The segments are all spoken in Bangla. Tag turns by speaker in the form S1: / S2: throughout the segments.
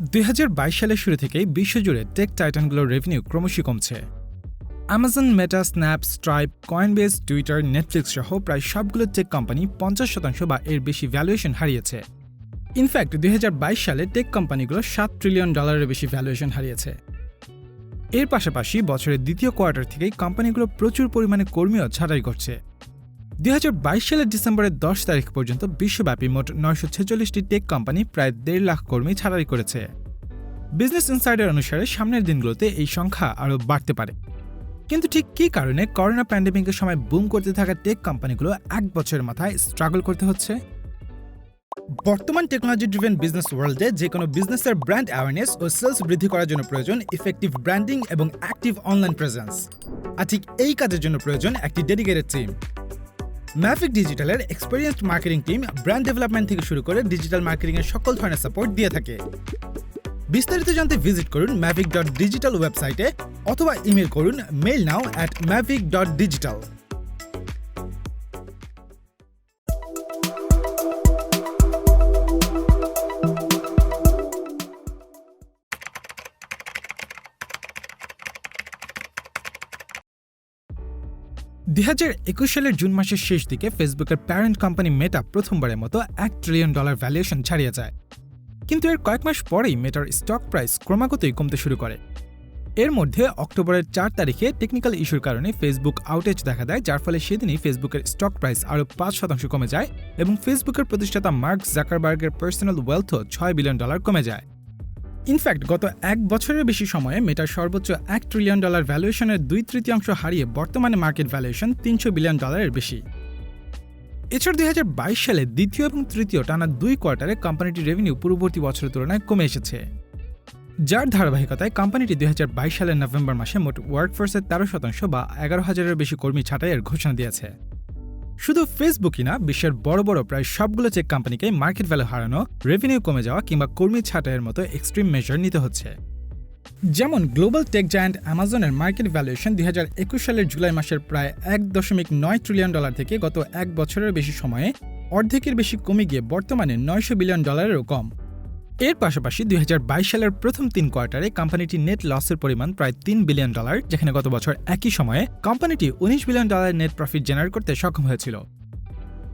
S1: 2022 সালের শুরু থেকেই বিশ্বজুড়ে টেক টাইটানগুলোর রেভিনিউ ক্রমশই কমছে। Amazon, Meta, Snap, Stripe, Coinbase, Twitter, Netflix সহ প্রায় সবগুলো টেক কোম্পানি 50% বা এর বেশি ভ্যালুয়েশন হারিয়েছে। ইনফ্যাক্ট 2022 সালে টেক কোম্পানিগুলো $7 ট্রিলিয়ন বেশি ভ্যালুয়েশন হারিয়েছে। এর পাশাপাশি বছরের দ্বিতীয় কোয়ার্টার থেকেই কোম্পানিগুলো প্রচুর পরিমাণে কর্মীও ছাঁটাই করছে। 2022 সালের ডিসেম্বরের 10 তারিখ পর্যন্ত বিশ্বব্যাপী মোট 946টি টেক কোম্পানি প্রায় 1.5 লাখ কর্মী ছাঁটাই করেছে। বিজনেস ইনসাইডার অনুসারে সামনের দিনগুলোতে এই সংখ্যা আরও বাড়তে পারে। কিন্তু ঠিক কী কারণে করোনা প্যান্ডেমিকের সময় বুম করতে থাকা টেক কোম্পানিগুলো এক বছরের মাথায় স্ট্রাগল করতে হচ্ছে? বর্তমান টেকনোলজি ড্রিভেন বিজনেস ওয়ার্ল্ডে যে কোনো বিজনেসের ব্র্যান্ড অ্যাওয়ারনেস ও সেলস বৃদ্ধি করার জন্য প্রয়োজন ইফেক্টিভ ব্র্যান্ডিং এবং অ্যাক্টিভ অনলাইন প্রেজেন্স। আর ঠিক এই কাজের জন্য প্রয়োজন একটি ডেডিকেটেড টিম। ম্যাভিক ডিজিটালের experienced marketing team brand development থেকে শুরু করে ডিজিটাল মার্কেটিংয়ের সকল ধরনের সাপোর্ট দিয়ে থাকে। বিস্তারিত জানতে ভিজিট করুন mavic.digital ওয়েবসাইটে অথবা ইমেল করুন mailnow@mavic.digital। সালের জুন মাসের শেষ দিকে ফেসবুকের প্যারেন্ট কোম্পানি মেটা প্রথমবারের মতো $1 ট্রিলিয়ন ভ্যালুয়েশন ছাড়িয়ে যায়। কিন্তু এর কয়েক মাস পরেই মেটার স্টক প্রাইস ক্রমাগতই কমতে শুরু করে। এর মধ্যে অক্টোবরের 4 তারিখে টেকনিক্যাল ইস্যুর কারণে ফেসবুক আউটেজ দেখা দেয়, যার ফলে সেদিনই ফেসবুকের স্টক প্রাইস আরও 5% কমে যায় এবং ফেসবুকের প্রতিষ্ঠাতা মার্ক জাকারবার্গের পার্সোনাল ওয়েলথও $6 বিলিয়ন কমে যায়। ইনফ্যাক্ট গত এক বছরের বেশি সময়ে মেটার সর্বোচ্চ $1 ট্রিলিয়ন ভ্যালুয়েশনের 2/3 হারিয়ে বর্তমানে মার্কেট ভ্যালুয়েশন $300 বিলিয়ন বেশি। এছাড়া 2022 সালে দ্বিতীয় এবং তৃতীয় টানা 2 কোয়ার্টারে কোম্পানিটির রেভিনিউ পূর্ববর্তী বছরের তুলনায় কমে এসেছে, যার ধারাবাহিকতায় কোম্পানিটি 2022 সালের নভেম্বর মাসে মোট ওয়ার্কফোর্সের 13% বা 11,000-এর বেশি কর্মী ছাঁটাইয়ের ঘোষণা দিয়েছে। শুধু ফেসবুকই না, বিশ্বের বড় বড় প্রায় সবগুলো টেক কোম্পানিকে মার্কেট ভ্যালু হারানো, রেভিনিউ কমে যাওয়া কিংবা কর্মী ছাঁটাইয়ের মতো এক্সট্রিম মেজার নিতে হচ্ছে। যেমন গ্লোবাল টেক জায়ান্ট অ্যামাজনের মার্কেট ভ্যালুয়েশন 2021 সালের জুলাই মাসের প্রায় $1.9 ট্রিলিয়ন থেকে গত এক বছরের বেশি সময়ে অর্ধেকের বেশি কমে গিয়ে বর্তমানে $900 বিলিয়নেরও কম। এর পাশাপাশি 2022 সালের প্রথম 3 কোয়ার্টারে কোম্পানিটির নেট লসের পরিমাণ প্রায় $3 বিলিয়ন, যেখানে গত বছর একই সময়ে কোম্পানিটি $19 বিলিয়ন নেট প্রফিট জেনারেট করতে সক্ষম হয়েছিল।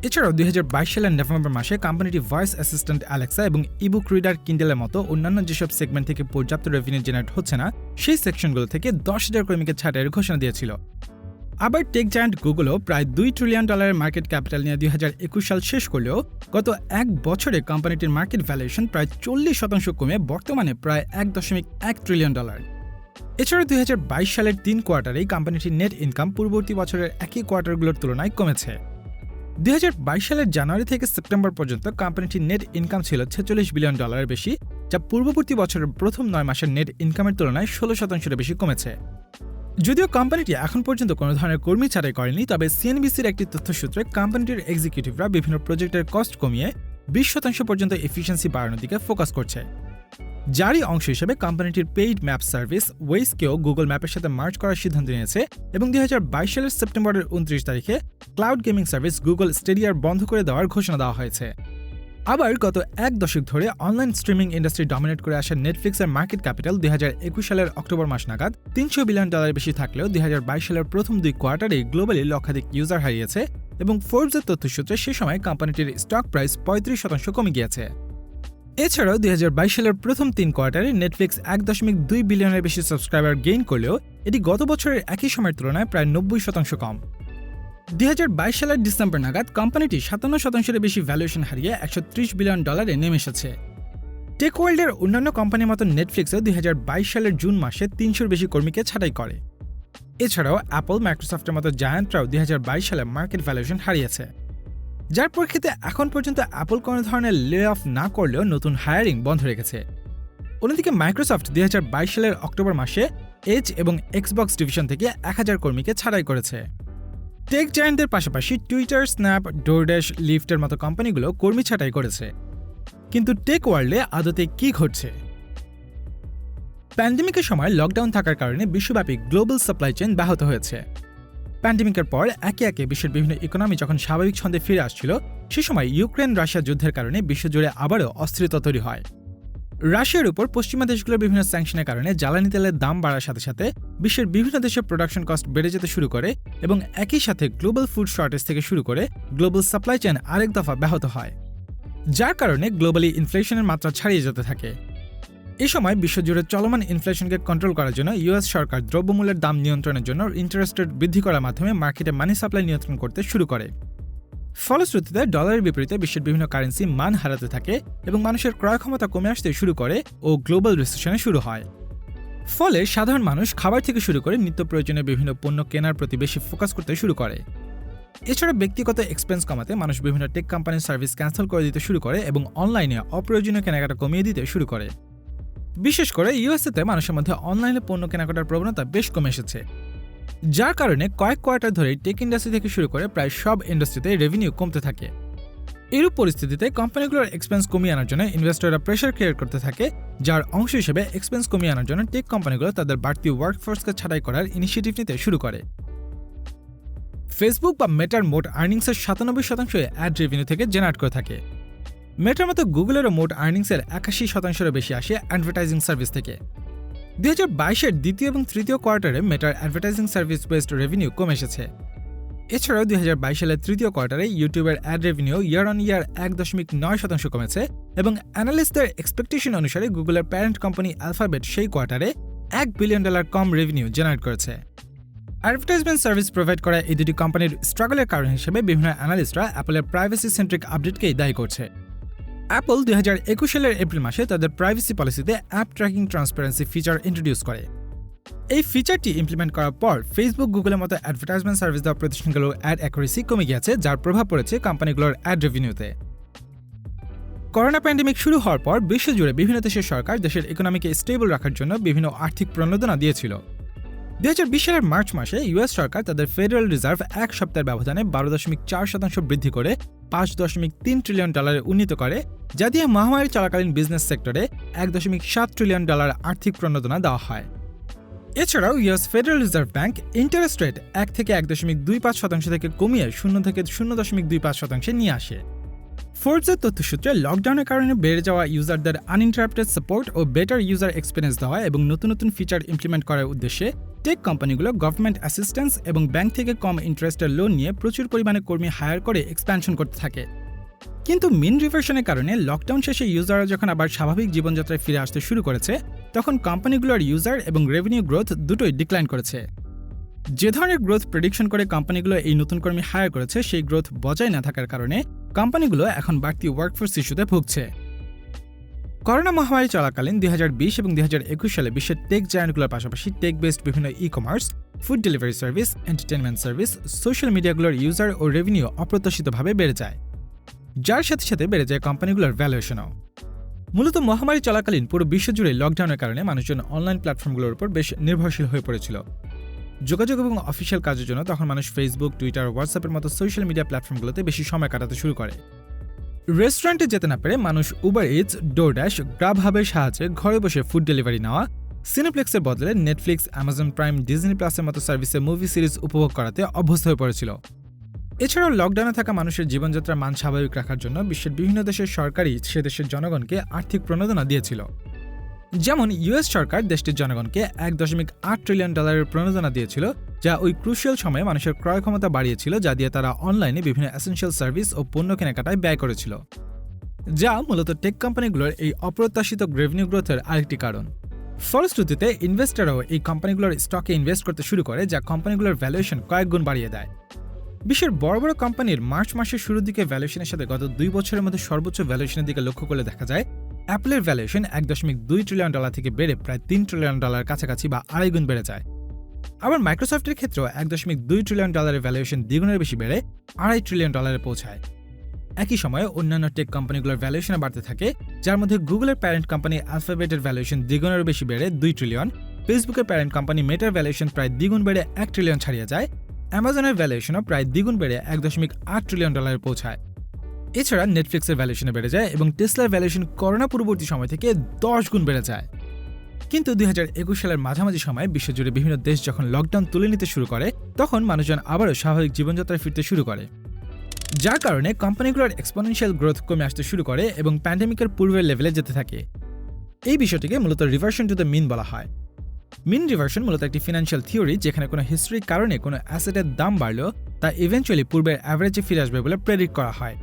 S1: এছাড়াও 2022 সালের নভেম্বর মাসে কোম্পানিটি ভয়েস অ্যাসিস্ট্যান্ট অ্যালেক্সা এবং ইবুক রিডার কিন্ডেলের মতো অন্যান্য যেসব সেগমেন্ট থেকে পর্যাপ্ত রেভিনিউ জেনারেট হচ্ছে না, সেই সেকশনগুলো থেকে 10,000 কর্মীকে ছাঁটাইয়ের ঘোষণা দিয়েছিল। আবার টেক জায়ান্ট গুগলও প্রায় $2 ট্রিলিয়ন মার্কেট ক্যাপিটাল নিয়ে 2021 সাল শেষ করলেও গত এক বছরে কোম্পানিটির মার্কেট ভ্যালুয়েশন প্রায় 40% কমে বর্তমানে প্রায় $1.1 ট্রিলিয়ন। এছাড়া 2022 সালের 3 কোয়ার্টারেই কোম্পানিটির নেট ইনকাম পূর্ববর্তী বছরের একই কোয়ার্টারগুলোর তুলনায় কমেছে। 2022 সালের জানুয়ারি থেকে সেপ্টেম্বর পর্যন্ত কোম্পানিটির নেট ইনকাম ছিল $46 বিলিয়ন বেশি, যা পূর্ববর্তী বছরের প্রথম 9 মাসের নেট ইনকামের তুলনায় 16% বেশি কমেছে। যদিও কোম্পানিটি এখন পর্যন্ত কোনো ধরনের কর্মী ছাঁটাই করেনি, তবে সিএনবিসির একটি তথ্যসূত্রে কোম্পানিটির এক্সিকিউটিভরা বিভিন্ন প্রজেক্টের কস্ট কমিয়ে 20% পর্যন্ত এফিসিয়েন্সি বাড়ানোর দিকে ফোকাস করছে। যারই অংশ হিসেবে কোম্পানিটির পেইড ম্যাপ সার্ভিস ওয়েজকেও গুগল ম্যাপের সাথে মার্জ করার সিদ্ধান্ত নিয়েছে এবং 2022 সালের সেপ্টেম্বরের 29 তারিখে ক্লাউড গেমিং সার্ভিস গুগল স্টেডিয়ার বন্ধ করে দেওয়ার ঘোষণা দেওয়া হয়েছে। আবার গত এক দশক ধরে অনলাইন স্ট্রিমিং ইন্ডাস্ট্রি ডমিনেট করে আসা নেটফ্লিক্সের মার্কেট ক্যাপিটাল 2021 সালের অক্টোবর মাস নাগাদ $300 বিলিয়ন বেশি থাকলেও 2022 সালের প্রথম 2 কোয়ার্টারে গ্লোবালি লক্ষাধিক ইউজার হারিয়েছে এবং ফোর্বসের তথ্যসূত্রে সে সময় কোম্পানিটির স্টক প্রাইস 35% কমে গিয়েছে। এছাড়াও 2022 সালের প্রথম 3 কোয়ার্টারে নেটফ্লিক্স $1.2 বিলিয়নের বেশি সাবস্ক্রাইবার গেইন করলেও এটি গত বছরের একই সময়ের তুলনায় প্রায় 90% কম। 2022 সালের ডিসেম্বর নাগাদ কোম্পানিটি 57%-এর বেশি ভ্যালুয়েশন হারিয়ে $130 বিলিয়ন নেমে এসেছে। টেক ওয়ার্ল্ডের অন্যান্য কোম্পানির মতো নেটফ্লিক্সও 2022 সালের জুন মাসে 300-র বেশি কর্মীকে ছাঁটাই করে। এছাড়াও অ্যাপল, মাইক্রোসফটের মতো জায়ান্টরাও 2022 সালে মার্কেট ভ্যালুয়েশন হারিয়েছে, যার প্রেক্ষিতে এখন পর্যন্ত অ্যাপল কোনো ধরনের লে অফ না করলেও নতুন হায়ারিং বন্ধ রেখেছে। অন্যদিকে মাইক্রোসফট 2022 সালের অক্টোবর মাসে এজ এবং এক্সবক্স ডিভিশন থেকে 1000 কর্মীকে ছাঁটাই করেছে। টেক জায়ান্টদের পাশাপাশি টুইটার, স্ন্যাপ, ডোরড্যাশ, লিফটের মতো কোম্পানিগুলো কর্মী ছাঁটাই করেছে। কিন্তু টেক ওয়ার্ল্ডে আদতে কি ঘটছে? প্যান্ডেমিকের সময় লকডাউন থাকার কারণে বিশ্বব্যাপী গ্লোবাল সাপ্লাই চেইন ব্যাহত হয়েছে। প্যান্ডেমিকের পর একে একে বিশ্বের বিভিন্ন ইকোনমি যখন স্বাভাবিক ছন্দে ফিরে আসছিল, সে সময় ইউক্রেন রাশিয়া যুদ্ধের কারণে বিশ্বজুড়ে আবারও অস্থিরতা তৈরি হয়। রাশিয়ার উপর পশ্চিমা দেশগুলোর বিভিন্ন স্যাংশনের কারণে জ্বালানি তেলের দাম বাড়ার সাথে সাথে বিশ্বের বিভিন্ন দেশের প্রোডাকশন কস্ট বেড়ে যেতে শুরু করে এবং একই সাথে গ্লোবাল ফুড শর্টেজ থেকে শুরু করে গ্লোবাল সাপ্লাই চেইন আরেক দফা ব্যাহত হয়, যার কারণে গ্লোবালি ইনফ্লেশনের মাত্রা ছাড়িয়ে যেতে থাকে। এ সময় বিশ্বজুড়ে চলমান ইনফ্লেশনকে কন্ট্রোল করার জন্য ইউএস সরকার দ্রব্যমূল্যের দাম নিয়ন্ত্রণের জন্য ইন্টারেস্ট রেট বৃদ্ধি করার মাধ্যমে মার্কেটে মানি সাপ্লাই নিয়ন্ত্রণ করতে শুরু করে। ফলশ্রুতিতে ডলারের বিপরীতে বিশ্বের বিভিন্ন কারেন্সি মান হারাতে থাকে এবং মানুষের ক্রয় ক্ষমতা কমে আসতে শুরু করে ও গ্লোবাল রিসেশনে শুরু হয়। ফলে সাধারণ মানুষ খাবার থেকে শুরু করে নিত্য প্রয়োজনীয় বিভিন্ন পণ্য কেনার প্রতি বেশি ফোকাস করতে শুরু করে। এছাড়া ব্যক্তিগত এক্সপেন্স কমাতে মানুষ বিভিন্ন টেক কোম্পানির সার্ভিস ক্যান্সেল করে দিতে শুরু করে এবং অনলাইনে অপ্রয়োজনীয় কেনাকাটা কমিয়ে দিতে শুরু করে। বিশেষ করে ইউএসএতে মানুষের মধ্যে অনলাইনে পণ্য কেনাকাটার প্রবণতা বেশ কমে এসেছে, যার কারণে কয়েক কোয়ার্টার ধরে টেক ইন্ডাস্ট্রি থেকে শুরু করে প্রায় সব ইন্ডাস্ট্রিতে রেভিনিউ কমতে থাকে। এরূপ পরিস্থিতিতে কোম্পানিগুলোর এক্সপেন্স কমিয়ে আনার জন্য ইনভেস্টররা প্রেশার ক্রিয়েট করতে থাকে, যার অংশ হিসেবে এক্সপেন্স কমিয়ে আনার জন্য টেক কোম্পানিগুলো তাদের বাড়তি ওয়ার্কফোর্সকে ছাঁটাই করার ইনিশিয়েটিভ নিতে শুরু করে। ফেসবুক বা মেটার মোট আর্নিংসের 97% অ্যাড রেভিনিউ থেকে জেনারেট করে থাকে। মেটার মতো গুগলেরও মোট আর্নিংসের 81%-এরও বেশি আসে অ্যাডভার্টাইজিং সার্ভিস থেকে। 2022-এর দ্বিতীয় এবং তৃতীয় কোয়ার্টারে মেটার অ্যাডভার্টাইজিং সার্ভিস বেসড রেভিনিউ কমে এসেছে। এছাড়াও 2022 সালের তৃতীয় কোয়ার্টারে ইউটিউবের অ্যাড রেভিনিউ ইয়ার অন ইয়ার 1.9% কমেছে এবং অ্যানালিস্টদের এক্সপেকটেশন অনুসারে গুগলের প্যারেন্ট কোম্পানি অ্যালফাবেট সেই কোয়ার্টারে $1 বিলিয়ন কম রেভিনিউ জেনারেট করেছে। অ্যাডভার্টাইজমেন্ট সার্ভিস প্রোভাইড করা এই দুটি কোম্পানির স্ট্রাগলের কারণ হিসেবে বিভিন্ন অ্যানালিস্টরা অ্যাপলের প্রাইভেসি সেন্ট্রিক আপডেটকেই দায়ী করছে। অ্যাপল 2021 সালের এপ্রিল মাসে তাদের প্রাইভেসি পলিসিতে app tracking transparency feature introduce করে। এই ফিচারটি ইমপ্লিমেন্ট করার পর ফেসবুক, গুগলের মতো অ্যাডভার্টাইজমেন্ট সার্ভিস দেওয়া প্রতিষ্ঠানগুলোর অ্যাড অ্যাকুরেসি কমে গিয়েছে, যার প্রভাব পড়েছে কোম্পানিগুলোর অ্যাড রেভিনিউতে। করোনা প্যান্ডেমিক শুরু হওয়ার পর বিশ্বজুড়ে বিভিন্ন দেশের সরকার দেশের ইকোনমিকে স্টেবল রাখার জন্য বিভিন্ন আর্থিক প্রণোদনা দিয়েছিল। 2020 সালের মার্চ মাসে ইউএস সরকার তাদের ফেডারেল রিজার্ভ এক সপ্তাহের ব্যবধানে 12.4% বৃদ্ধি করে $5.3 ট্রিলিয়ন উন্নীত করে, যা দিয়ে মহামারী চলাকালীন বিজনেস সেক্টরে $1.7 ট্রিলিয়ন আর্থিক প্রণোদনা দেওয়া হয়। এছাড়াও US federal reserve bank interest rate 1 থেকে 1.25% থেকে কমিয়ে 0 থেকে 0.25% নিয়ে আসে। ফোর্বসের তথ্যসূত্রে লকডাউনের কারণে বেড়ে যাওয়া ইউজারদের আনইন্টারাপ্টেড সাপোর্ট ও বেটার ইউজার এক্সপিরিয়েন্স দেওয়া এবং নতুন নতুন ফিচার ইমপ্লিমেন্ট করার উদ্দেশ্যে টেক কোম্পানিগুলো গভর্নমেন্ট অ্যাসিস্ট্যান্স এবং ব্যাংক থেকে কম ইন্টারেস্টের লোন নিয়ে প্রচুর পরিমাণে কর্মী হায়ার করে এক্সপ্যানশন করতে থাকে। কিন্তু মিন রিভার্সনের কারণে লকডাউন শেষে ইউজাররা যখন আবার স্বাভাবিক জীবনযাত্রায় ফিরে আসতে শুরু করেছে, তখন কোম্পানিগুলোর ইউজার এবং রেভিনিউ গ্রোথ দুটোই ডিক্লাইন করেছে। যে ধরনের গ্রোথ প্রেডিকশন করে কোম্পানিগুলো এই নতুন কর্মী হায়ার করেছে, সেই গ্রোথ বজায় না থাকার কারণে কোম্পানিগুলো এখন বাড়তি ওয়ার্কফোর্স ইস্যুতে ভুগছে। করোনা মহামারী চলাকালীন 2020 এবং 2021 সালে বিশ্বের টেক জায়ান্টগুলোর পাশাপাশি টেক বেসড বিভিন্ন e-commerce, food delivery service, entertainment service, social মিডিয়াগুলোর ইউজার ও রেভিনিউ অপ্রত্যাশিতভাবে বেড়ে যায়, যার সাথে সাথে বেড়ে যায় কোম্পানিগুলোর ভ্যালুয়েশনও। মূলত মহামারী চলাকালীন পুরো বিশ্বজুড়ে লকডাউনের কারণে মানুষজন অনলাইন প্ল্যাটফর্মগুলোর উপর বেশ নির্ভরশীল হয়ে পড়েছিল। যোগাযোগ এবং অফিসিয়াল কাজের জন্য তখন মানুষ ফেসবুক, টুইটার, হোয়াটসঅ্যাপের মতো সোশ্যাল মিডিয়া প্ল্যাটফর্মগুলোতে বেশি সময় কাটাতে শুরু করে। রেস্টুরেন্টে যেতে না পেরে মানুষ উবার ইটস, ডোরড্যাশ, গ্রাব হাবের সাহায্যে ঘরে বসে ফুড ডেলিভারি নেওয়া, সিনেপ্লেক্সের বদলে নেটফ্লিক্স, অ্যামাজন প্রাইম, ডিজনি প্লাসের মতো সার্ভিসে মুভি সিরিজ উপভোগ করাতে অভ্যস্ত হয়ে পড়েছিল। এছাড়াও লকডাউনে থাকা মানুষের জীবনযাত্রার মান স্বাভাবিক রাখার জন্য বিশ্বের বিভিন্ন দেশের সরকারই সে দেশের জনগণকে আর্থিক প্রণোদনা দিয়েছিল। যেমন ইউএস সরকার দেশটির জনগণকে $1.8 ট্রিলিয়ন প্রণোদনা দিয়েছিল, যা ওই ক্রুশিয়াল সময়ে মানুষের ক্রয় ক্ষমতা বাড়িয়েছিল, যা দিয়ে তারা অনলাইনে বিভিন্ন এসেনশিয়াল সার্ভিস ও পণ্য কেনাকাটায় ব্যয় করেছিল, যা মূলত টেক কোম্পানিগুলোর এই অপ্রত্যাশিত রেভিনিউ গ্রোথের আরেকটি কারণ। ফলশ্রুতিতে ইনভেস্টররাও এই কোম্পানিগুলোর স্টকে ইনভেস্ট করতে শুরু করে, যা কোম্পানিগুলোর ভ্যালুয়েশন কয়েক গুণ বাড়িয়ে দেয়। বিশ্বের বড় বড় কোম্পানির মার্চ মাসের শুরুর দিকে ভ্যালুয়েশনের সাথে গত 2 বছরের মধ্যে সর্বোচ্চ ভ্যালুয়েশনের দিকে লক্ষ্য করলে দেখা যায় অ্যাপলের ভ্যালুয়েশন $1.2 ট্রিলিয়ন থেকে বেড়ে প্রায় $3 ট্রিলিয়ন কাছাকাছি বা 2.5 গুণ বেড়ে যায়। আবার মাইক্রোসফটের ক্ষেত্রেও $1.2 ট্রিলিয়ন ভ্যালুয়েশন দ্বিগুণের বেশি বেড়ে $2.5 ট্রিলিয়ন পৌঁছায়। একই সময়ে অন্যান্য টেক কোম্পানিগুলোর ভ্যালুয়েশন বাড়তে থাকে, যার মধ্যে গুগলের প্যারেন্ট কোম্পানি অ্যালফাবেটের ভ্যালুয়েশন দ্বিগুণের বেশি বেড়ে $2 ট্রিলিয়ন, ফেসবুকের প্যারেন্ট কোম্পানি মেটার ভ্যালুয়েশন প্রায় দ্বিগুণ বেড়ে $1 ট্রিলিয়ন ছাড়িয়ে যায়, অ্যামাজনের ভ্যালুয়েশনও প্রায় দ্বিগুণ বেড়ে $1.8 ট্রিলিয়ন পৌঁছায়। এছাড়া নেটফ্লিক্সের ভ্যালুয়েশনে বেড়ে যায় এবং টেসলার ভ্যালুয়েশন করোনা পূর্ববর্তী সময় থেকে 10 গুণ বেড়ে যায়। কিন্তু 2021 সালের মাঝামাঝি সময়ে বিশ্বজুড়ে বিভিন্ন দেশ যখন লকডাউন তুলে নিতে শুরু করে, তখন মানুষজন আবারও স্বাভাবিক জীবনযাত্রায় ফিরতে শুরু করে, যার কারণে কোম্পানিগুলোর এক্সপোনেনশিয়াল গ্রোথ কমে আসতে শুরু করে এবং প্যান্ডেমিকের পূর্বের লেভেলে যেতে থাকে। এই বিষয়টিকে মূলত রিভার্সন টু দ্য মিন বলা হয়। মিন রিভার্সন মূলত একটি ফিনান্সিয়াল থিওরি যেখানে কোনো হিস্ট্রির কারণে কোনো অ্যাসেটের দাম বাড়লেও তা ইভেন্চুয়ালি পূর্বের অ্যাভারেজে ফিরে আসবে বলে প্রেডিক্ট করা হয়।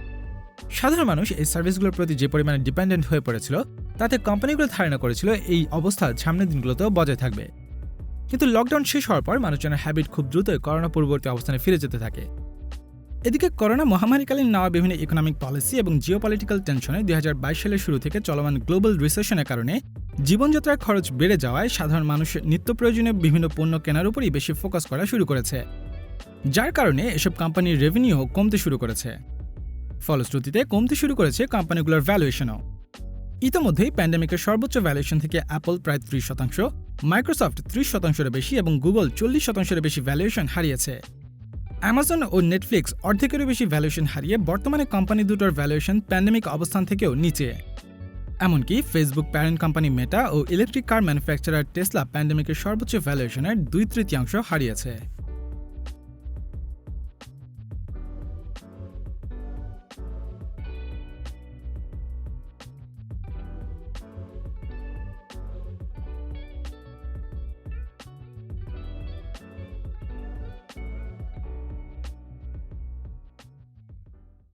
S1: সাধারণ মানুষ এই সার্ভিসগুলোর প্রতি যে পরিমাণে ডিপেন্ডেন্ট হয়ে পড়েছিল তাতে কোম্পানিগুলো ধারণা করেছিল এই অবস্থা সামনের দিনগুলোতেও বজায় থাকবে। কিন্তু লকডাউন শেষ হওয়ার পর মানুষজনের হ্যাবিট খুব দ্রুতই করোনা পূর্ববর্তী অবস্থানে ফিরে যেতে থাকে। এদিকে করোনা মহামারীকালীন নেওয়া বিভিন্ন ইকোনমিক পলিসি এবং জিওপলিটিক্যাল টেনশনে 2022 সালের শুরু থেকে চলমান গ্লোবাল রিসেশনের কারণে জীবনযাত্রার খরচ বেড়ে যাওয়ায় সাধারণ মানুষ নিত্য প্রয়োজনীয় বিভিন্ন পণ্য কেনার উপরই বেশি ফোকাস করা শুরু করেছে, যার কারণে এসব কোম্পানির রেভিনিউ কমতে শুরু করেছে। ফলশ্রুতিতে কমতে শুরু করেছে কোম্পানিগুলোর ভ্যালুয়েশনও। ইতোমধ্যেই প্যান্ডেমিকের সর্বোচ্চ ভ্যালুয়েশন থেকে অ্যাপল প্রায় 30%, মাইক্রোসফট 30%-এর বেশি এবং গুগল 40%-এর বেশি ভ্যালুয়েশন হারিয়েছে। অ্যামাজন ও নেটফ্লিক্স অর্ধেকেরও বেশি ভ্যালুয়েশন হারিয়ে বর্তমানে কোম্পানি দুটোর ভ্যালুয়েশন প্যান্ডেমিক অবস্থান থেকেও নিচে। এমনকি ফেসবুক প্যারেন্ট কোম্পানি মেটা ও ইলেকট্রিক কার ম্যানুফ্যাকচারার টেসলা প্যান্ডেমিকের সর্বোচ্চ ভ্যালুয়েশনের 2/3 হারিয়েছে।